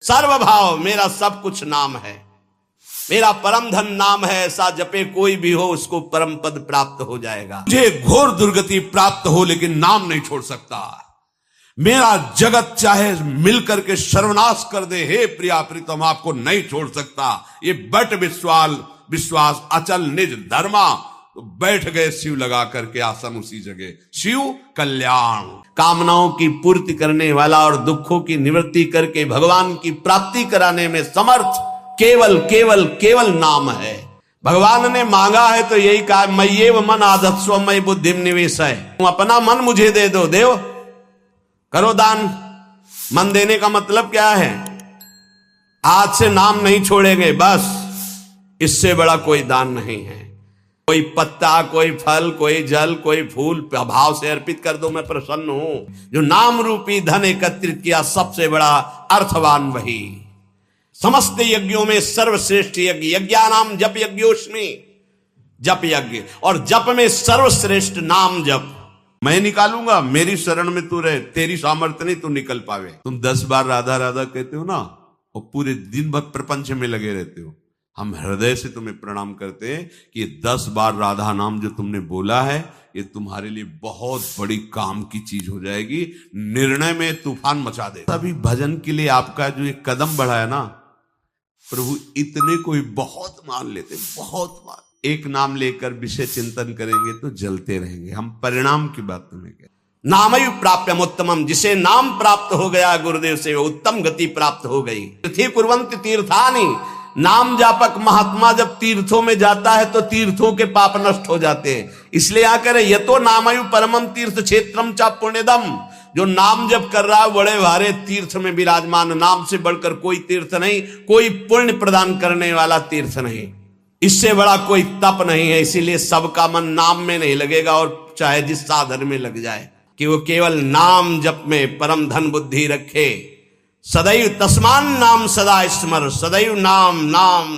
सर्वभाव मेरा सब कुछ नाम है, मेरा परम धन नाम है, ऐसा जपे कोई भी हो उसको परम पद प्राप्त हो जाएगा। मुझे घोर दुर्गति प्राप्त हो लेकिन नाम नहीं छोड़ सकता। मेरा जगत चाहे मिलकर के सर्वनाश कर दे, हे प्रिया प्रीतम आपको नहीं छोड़ सकता। ये बट विश्वास अचल निज धर्मा। तो बैठ गए शिव लगा करके आसन उसी जगह। शिव कल्याण, कामनाओं की पूर्ति करने वाला और दुखों की निवृत्ति करके भगवान की प्राप्ति कराने में समर्थ केवल केवल केवल नाम है। भगवान ने मांगा है तो यही कहा, मय्येव मन आधत्स्व मयि बुद्धिम निवेशय। तुम अपना मन मुझे दे दो, देव करो दान। मन देने का मतलब क्या है? आज से नाम नहीं छोड़ेंगे, बस इससे बड़ा कोई दान नहीं है। कोई पत्ता, कोई फल, कोई जल, कोई फूल भाव से अर्पित कर दो, मैं प्रसन्न हूं। जो नाम रूपी धन एकत्रित किया सबसे बड़ा अर्थवान वही। समस्त यज्ञों में सर्वश्रेष्ठ यज्ञ, यज्ञानाम जप यज्ञोस्मि, जप यज्ञ, और जप में सर्वश्रेष्ठ नाम जप। मैं निकालूंगा, मेरी शरण में तू रहे, तेरी सामर्थ्य नहीं तू निकल पावे। तुम 10 बार राधा राधा कहते हो ना, और पूरे दिन भर प्रपंच में लगे रहते हो। हम हृदय से तुम्हें प्रणाम करते हैं कि ये 10 बार राधा नाम जो तुमने बोला है, ये तुम्हारे लिए बहुत बड़ी काम की चीज हो जाएगी, निर्णय में तूफान मचा दे। अभी भजन के लिए आपका जो एक कदम बढ़ाया ना, प्रभु इतने कोई बहुत मान लेते, बहुत मान। एक नाम लेकर विषय चिंतन करेंगे तो जलते रहेंगे हम। परिणाम की बात तुम्हें कह, नामयु प्राप्यम उत्तमम, जिसे नाम प्राप्त हो गया गुरुदेव से उत्तम गति प्राप्त हो गई। तीर्थी कुर्वन्ति तीर्थानि, नाम जापक महात्मा जब तीर्थों में जाता है तो तीर्थों के पाप नष्ट हो जाते हैं। इसलिए आकर यतो नामयु परमम तीर्थ क्षेत्रम चा पुण्यदम, जो नाम जप कर रहा है बड़े भारे तीर्थ में विराजमान। नाम से बढ़कर कोई तीर्थ नहीं, कोई पुण्य प्रदान करने वाला तीर्थ नहीं, इससे बड़ा कोई तप नहीं है। इसीलिए सबका मन नाम में नहीं लगेगा, और चाहे जिस साधन में लग जाए, कि वो केवल नाम जप में परम धन बुद्धि रखे। सदैव तस्मान नाम सदा स्मर, सदैव नाम नाम।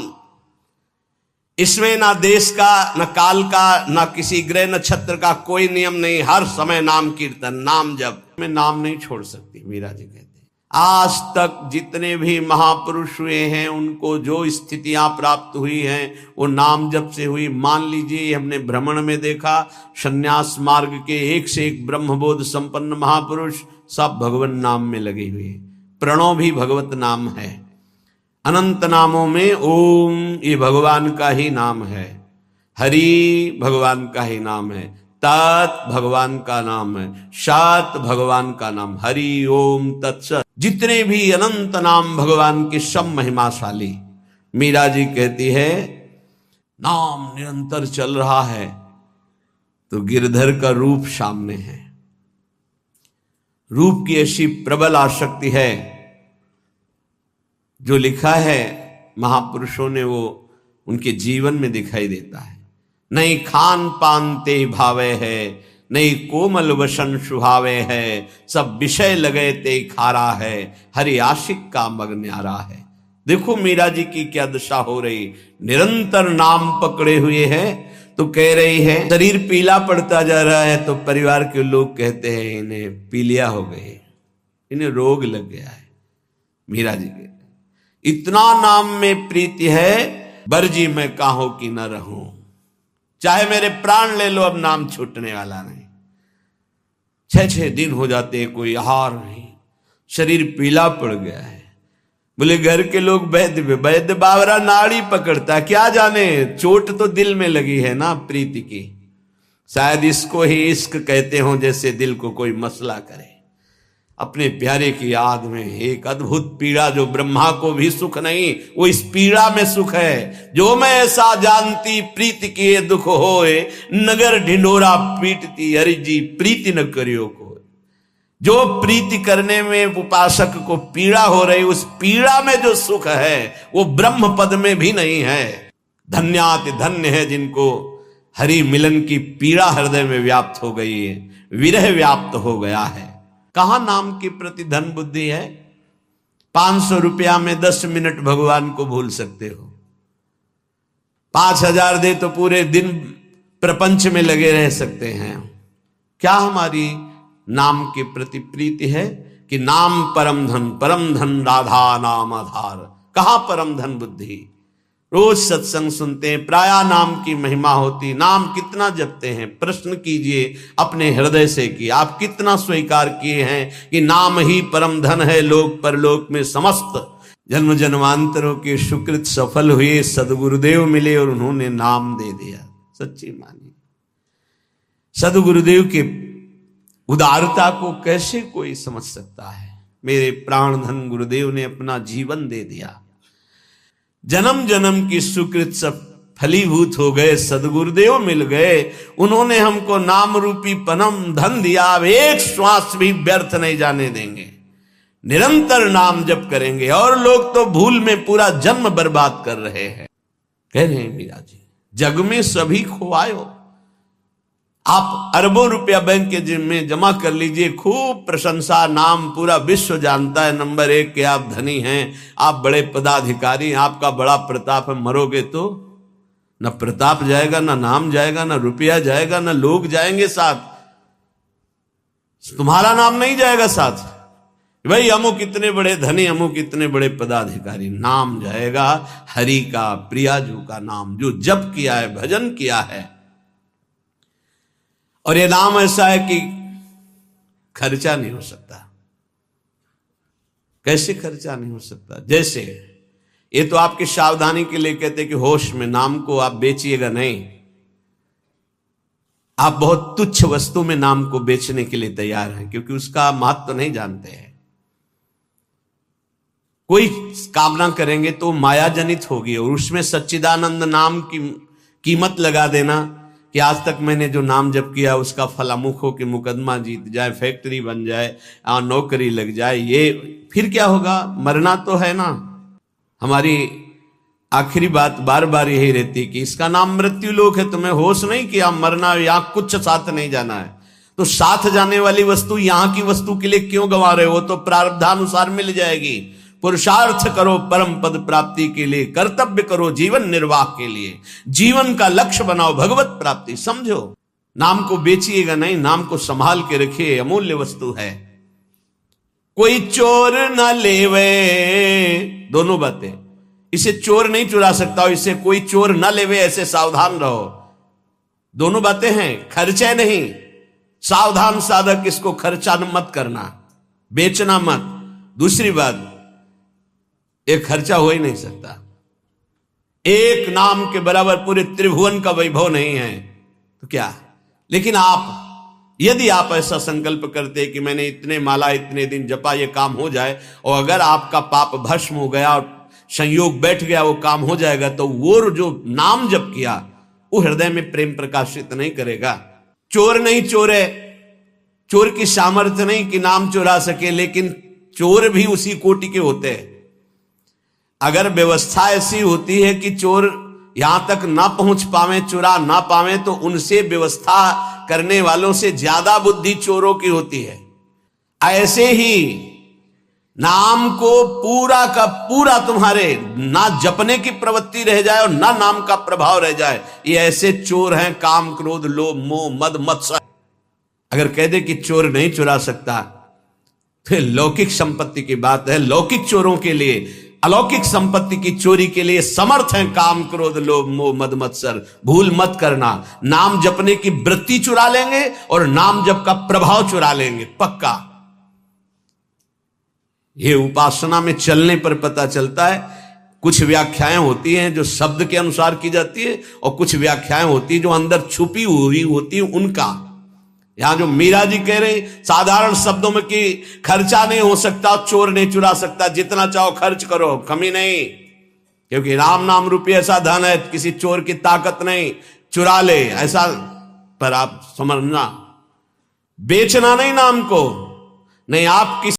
इसमें ना देश का, न काल का, न किसी ग्रह नक्षत्र का कोई नियम नहीं। हर समय नाम कीर्तन, नाम जप में नाम नहीं छोड़ सकती। मीरा जी कहते हैं आज तक जितने भी महापुरुष हुए हैं उनको जो स्थितियां प्राप्त हुई हैं वो नाम जप से हुई। मान लीजिए हमने भ्रमण में देखा, संन्यास मार्ग के एक से एक ब्रह्मबोध संपन्न महापुरुष सब भगवान नाम में लगे हुए। प्रणव भी भगवत नाम है। अनंत नामों में ओम ये भगवान का ही नाम है, हरि भगवान का ही नाम है, तत् भगवान का नाम है, सत भगवान का नाम, हरि ओम तत्सत। जितने भी अनंत नाम भगवान के सब महिमाशाली। मीरा जी कहती है नाम निरंतर चल रहा है तो गिरधर का रूप सामने है। रूप की ऐसी प्रबल आसक्ति है, जो लिखा है महापुरुषों ने वो उनके जीवन में दिखाई देता है। नहीं खान पान ते भावे है, नहीं कोमल वसन सुहावे है, सब विषय लगे ते खारा है, हरि आशिक का मग न्यारा है। देखो मीरा जी की क्या दशा हो रही, निरंतर नाम पकड़े हुए हैं। तो कह रही है शरीर पीला पड़ता जा रहा है, तो परिवार के लोग कहते हैं इन्हें पीलिया हो गए, इन्हें रोग लग गया है। मीरा जी कहते इतना नाम में प्रीति है, बरजी मैं काहो की न रहूं, चाहे मेरे प्राण ले लो अब नाम छूटने वाला नहीं। 6-6 दिन हो जाते हैं, कोई आहार नहीं, शरीर पीला पड़ गया है। बोले घर के लोग वैद्य बावरा नाड़ी पकड़ता, क्या जाने चोट तो दिल में लगी है ना प्रीति की। शायद इसको ही इश्क कहते हो, जैसे दिल को कोई मसला करे। अपने प्यारे की याद में एक अद्भुत पीड़ा, जो ब्रह्मा को भी सुख नहीं, वो इस पीड़ा में सुख है। जो मैं ऐसा जानती प्रीति किए दुख होए, नगर ढिंढोरा पीटती हरि जी प्रीति न करियो को। जो प्रीति करने में उपासक को पीड़ा हो रही, उस पीड़ा में जो सुख है वो ब्रह्म पद में भी नहीं है। धन्याति धन्य है जिनको हरि मिलन की पीड़ा हृदय में व्याप्त हो गई है, विरह व्याप्त हो गया है। कहां नाम के प्रति धन बुद्धि है? 500 रुपया में 10 मिनट भगवान को भूल सकते हो। 5000 दे तो पूरे दिन प्रपंच में लगे रह सकते हैं। क्या हमारी नाम के प्रति प्रीति है? कि नाम परम धन राधा नाम आधार। कहां परम धन बुद्धि? रोज सत्संग सुनते हैं, प्रायः नाम की महिमा होती। नाम कितना जपते हैं? प्रश्न कीजिए अपने हृदय से कि आप कितना स्वीकार किए हैं कि नाम ही परम धन है। लोक परलोक में समस्त जन्म जन्मांतरों के सुकृत सफल हुए, सदगुरुदेव मिले और उन्होंने नाम दे दिया। सच्ची मानिए, सदगुरुदेव के उदारता को कैसे कोई समझ सकता है? मेरे प्राण धन गुरुदेव ने अपना जीवन दे दिया, जन्म जन्म की सुकृत सब फलीभूत हो गए, सदगुरुदेव मिल गए, उन्होंने हमको नाम रूपी परम धन दिया। अब एक श्वास भी व्यर्थ नहीं जाने देंगे, निरंतर नाम जप करेंगे। और लोग तो भूल में पूरा जन्म बर्बाद कर रहे हैं। कह रहे हैं मीरा जी, जग में सभी खोआयो। आप अरबों रुपया बैंक के में जमा कर लीजिए, खूब प्रशंसा, नाम पूरा विश्व जानता है, नंबर 1 के आप धनी हैं, आप बड़े पदाधिकारी, आपका बड़ा प्रताप है। मरोगे तो न प्रताप जाएगा, न नाम जाएगा, न रुपया जाएगा, न लोग जाएंगे साथ, तुम्हारा नाम नहीं जाएगा साथ। भाई अमुक इतने बड़े धनी, अमुक इतने बड़े पदाधिकारी, नाम जाएगा हरि का, प्रियाजू का नाम, जो जप किया है, भजन किया है। और ये नाम ऐसा है कि खर्चा नहीं हो सकता। कैसे खर्चा नहीं हो सकता? जैसे ये तो आपकी सावधानी के लिए कहते कि होश में, नाम को आप बेचिएगा नहीं। आप बहुत तुच्छ वस्तु में नाम को बेचने के लिए तैयार हैं, क्योंकि उसका महत्व नहीं जानते हैं। कोई कामना करेंगे तो माया जनित होगी, और उसमें सच्चिदानंद नाम की कीमत लगा देना कि आज तक मैंने जो नाम जप किया उसका फल अमुक हो कि मुकदमा जीत जाए, फैक्ट्री बन जाए, नौकरी लग जाए, ये फिर क्या होगा? मरना तो है ना। हमारी आखिरी बात बार बार यही रहती है कि इसका नाम मृत्यु लोक है। तुम्हें होश नहीं कि आप मरना, यहां कुछ साथ नहीं जाना है, तो साथ जाने वाली वस्तु यहां की वस्तु के लिए क्यों गंवा रहे हो? तो प्रारब्धानुसार मिल जाएगी। पुरुषार्थ करो परम पद प्राप्ति के लिए, कर्तव्य करो जीवन निर्वाह के लिए, जीवन का लक्ष्य बनाओ भगवत प्राप्ति। समझो, नाम को बेचिएगा नहीं, नाम को संभाल के रखिए, अमूल्य वस्तु है। कोई चोर न लेवे, दोनों बातें, इसे चोर नहीं चुरा सकता, इसे कोई चोर न लेवे, ऐसे सावधान रहो। दोनों बातें हैं, खर्चे नहीं। सावधान साधक, इसको खर्चा मत करना, बेचना मत। दूसरी बात, एक खर्चा हो ही नहीं सकता। एक नाम के बराबर पूरे त्रिभुवन का वैभव नहीं है तो क्या? लेकिन यदि आप ऐसा संकल्प करते कि मैंने इतने माला इतने दिन जपा, ये काम हो जाए, और अगर आपका पाप भस्म हो गया और संयोग बैठ गया, वो काम हो जाएगा, तो वो जो नाम जप किया वो हृदय में प्रेम प्रकाशित नहीं करेगा। चोर नहीं चोरे, चोर की सामर्थ्य नहीं कि नाम चुरा सके, लेकिन चोर भी उसी कोटि के होते हैं। अगर व्यवस्था ऐसी होती है कि चोर यहां तक ना पहुंच पावे, चुरा ना पावे, तो उनसे व्यवस्था करने वालों से ज्यादा बुद्धि चोरों की होती है। ऐसे ही नाम को पूरा का पूरा तुम्हारे ना जपने की प्रवृत्ति रह जाए और ना नाम का प्रभाव रह जाए, ये ऐसे चोर हैं काम क्रोध लोभ मोह मद मत्सर। अगर कह दे कि चोर नहीं चुरा सकता, फिर लौकिक संपत्ति की बात है। लौकिक चोरों के लिए, अलौकिक संपत्ति की चोरी के लिए समर्थ हैं काम क्रोध लोभ मोह मद मत्सर। भूल मत करना, नाम जपने की वृत्ति चुरा लेंगे और नाम जप का प्रभाव चुरा लेंगे, पक्का। ये उपासना में चलने पर पता चलता है। कुछ व्याख्याएं होती हैं जो शब्द के अनुसार की जाती है, और कुछ व्याख्याएं होती है जो अंदर छुपी हुई होती है उनका। यहां जो मीरा जी कह रहे साधारण शब्दों में कि खर्चा नहीं हो सकता, चोर नहीं चुरा सकता, जितना चाहो खर्च करो, कमी नहीं, क्योंकि राम नाम रूपी ऐसा धन है, किसी चोर की ताकत नहीं, चुरा ले ऐसा। पर आप समझना, बेचना नहीं नाम को, नहीं आप किसी